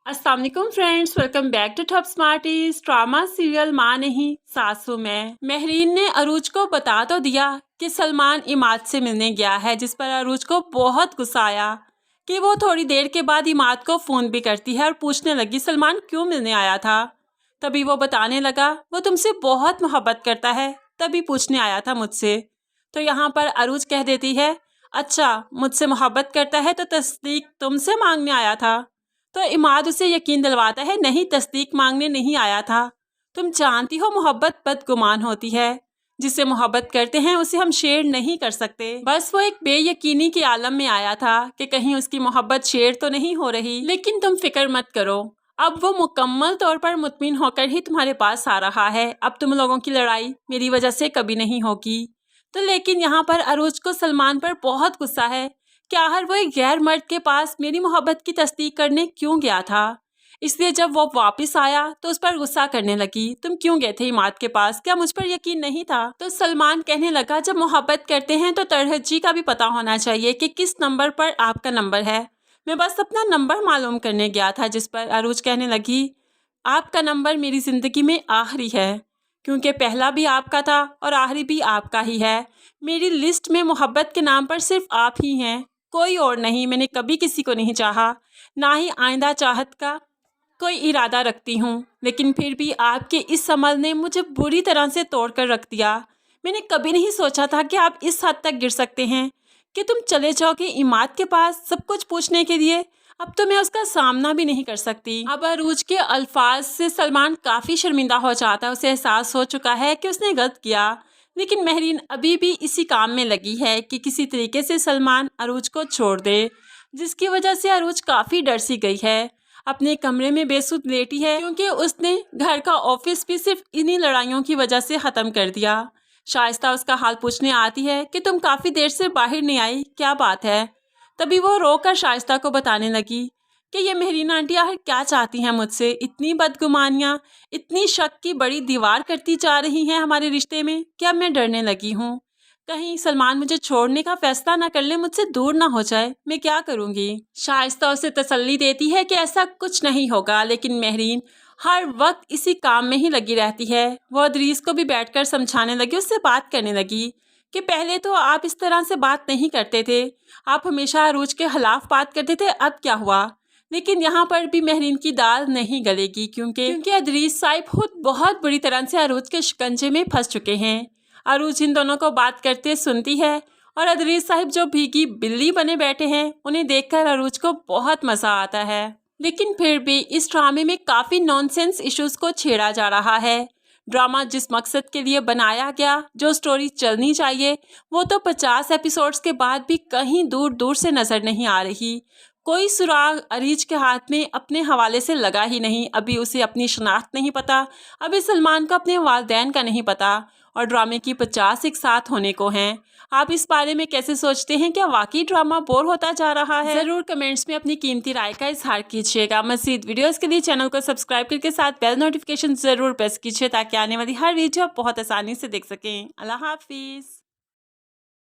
अस्सलाम वालेकुम friends, welcome back to Top Smarties. Drama serial माँ नहीं सासू में महरीन ने अरूज को बता तो दिया कि सलमान इमाद से मिलने गया है, जिस पर अरूज को बहुत गुस्सा आया कि वो थोड़ी देर के बाद इमाद को फ़ोन भी करती है और पूछने लगी सलमान क्यों मिलने आया था। तभी वो बताने लगा वो तुमसे बहुत मोहब्बत करता है, तभी पूछने आया था मुझसे। तो यहाँ पर अरूज कह देती है अच्छा, मुझसे मोहब्बत करता है तो तस्दीक तुमसे मांगने आया था। तो इमाद उसे यकीन दिलवाता है नहीं, तस्दीक मांगने नहीं आया था। तुम जानती हो मोहब्बत बदगुमान होती है, जिससे मोहब्बत करते हैं उसे हम शेयर नहीं कर सकते। बस वो एक बेयकीनी के आलम में आया था कि कहीं उसकी मोहब्बत शेयर तो नहीं हो रही। लेकिन तुम फिक्र मत करो, अब वो मुकम्मल तौर पर मुतमिन होकर ही तुम्हारे पास आ रहा है। अब तुम लोगों की लड़ाई मेरी वजह से कभी नहीं होगी। तो लेकिन यहाँ पर अरूज को सलमान पर बहुत गुस्सा है कि आखिर वो एक गैर मर्द के पास मेरी मोहब्बत की तस्दीक करने क्यों गया था। इसलिए जब वो वापस आया तो उस पर गुस्सा करने लगी, तुम क्यों गए थे इमाद के पास, क्या मुझ पर यकीन नहीं था। तो सलमान कहने लगा जब मोहब्बत करते हैं तो तरहजी का भी पता होना चाहिए कि किस नंबर पर आपका नंबर है। मैं बस अपना नंबर मालूम करने गया था। जिस पर अरूज कहने लगी आपका नंबर मेरी ज़िंदगी में आखिरी है, क्योंकि पहला भी आपका था और आखिरी भी आपका ही है। मेरी लिस्ट में मोहब्बत के नाम पर सिर्फ आप ही हैं, कोई और नहीं। मैंने कभी किसी को नहीं चाहा, ना ही आइंदा चाहत का कोई इरादा रखती हूँ, लेकिन फिर भी आपके इस अमल ने मुझे बुरी तरह से तोड़ कर रख दिया। मैंने कभी नहीं सोचा था कि आप इस हद तक गिर सकते हैं कि तुम चले जाओगे इमाद के पास सब कुछ पूछने के लिए। अब तो मैं उसका सामना भी नहीं कर सकती। अब अरूज के अल्फाज से सलमान काफ़ी शर्मिंदा हो जाता है। उसे एहसास हो चुका है कि उसने गलत किया, लेकिन महरीन अभी भी इसी काम में लगी है कि किसी तरीके से सलमान अरूज को छोड़ दे, जिसकी वजह से अरूज काफ़ी डर सी गई है। अपने कमरे में बेसुध लेटी है, क्योंकि उसने घर का ऑफिस भी सिर्फ इन्हीं लड़ाइयों की वजह से ख़त्म कर दिया। शाइस्ता उसका हाल पूछने आती है कि तुम काफ़ी देर से बाहर नहीं आई, क्या बात है। तभी वो रोकर शाइस्ता को बताने लगी कि ये महरीन आंटी आखिर क्या चाहती हैं मुझसे। इतनी बदगुमानियाँ, इतनी शक की बड़ी दीवार करती जा रही हैं हमारे रिश्ते में कि अब मैं डरने लगी हूँ। कहीं सलमान मुझे छोड़ने का फैसला ना कर ले, मुझसे दूर ना हो जाए, मैं क्या करूँगी। शाइस्ता उसे तसल्ली देती है कि ऐसा कुछ नहीं होगा, लेकिन महरीन हर वक्त इसी काम में ही लगी रहती है। वो अदरीस को भी बैठकर समझाने लगी, उससे बात करने लगी कि पहले तो आप इस तरह से बात नहीं करते थे, आप हमेशा अरूज के खिलाफ बात करते थे, अब क्या हुआ। लेकिन यहाँ पर भी महरीन की दाल नहीं गलेगी, क्योंकि अदरीस साहिब खुद बहुत बुरी तरह से अरूज के शिकंजे में फंस चुके हैं। अरूज इन दोनों को बात करते सुनती है और अदरीस साहिब जो भीगी बिल्ली बने बैठे हैं, उन्हें देखकर अरूज को बहुत मज़ा आता है। लेकिन फिर भी इस ड्रामे में काफ़ी नॉनसेंस इश्यूज़ को छेड़ा जा रहा है। ड्रामा जिस मकसद के लिए बनाया गया, जो स्टोरी चलनी चाहिए, वो तो 50 एपिसोड्स के बाद भी कहीं दूर दूर से नज़र नहीं आ रही। कोई सुराग अरीज के हाथ में अपने हवाले से लगा ही नहीं। अभी उसे अपनी शनाख्त नहीं पता, अभी सलमान को अपने वालिदैन का नहीं पता, और ड्रामे की 50 एक साथ होने को हैं। आप इस बारे में कैसे सोचते हैं? क्या वाकई ड्रामा बोर होता जा रहा है? ज़रूर कमेंट्स में अपनी कीमती राय का इजहार कीजिएगा। मज़ीद वीडियोस के लिए चैनल को सब्सक्राइब करके साथ बेल नोटिफिकेशन ज़रूर प्रेस कीजिए, ताकि आने वाली हर वीडियो आप बहुत आसानी से देख सकें। अल्लाह हाफिज़।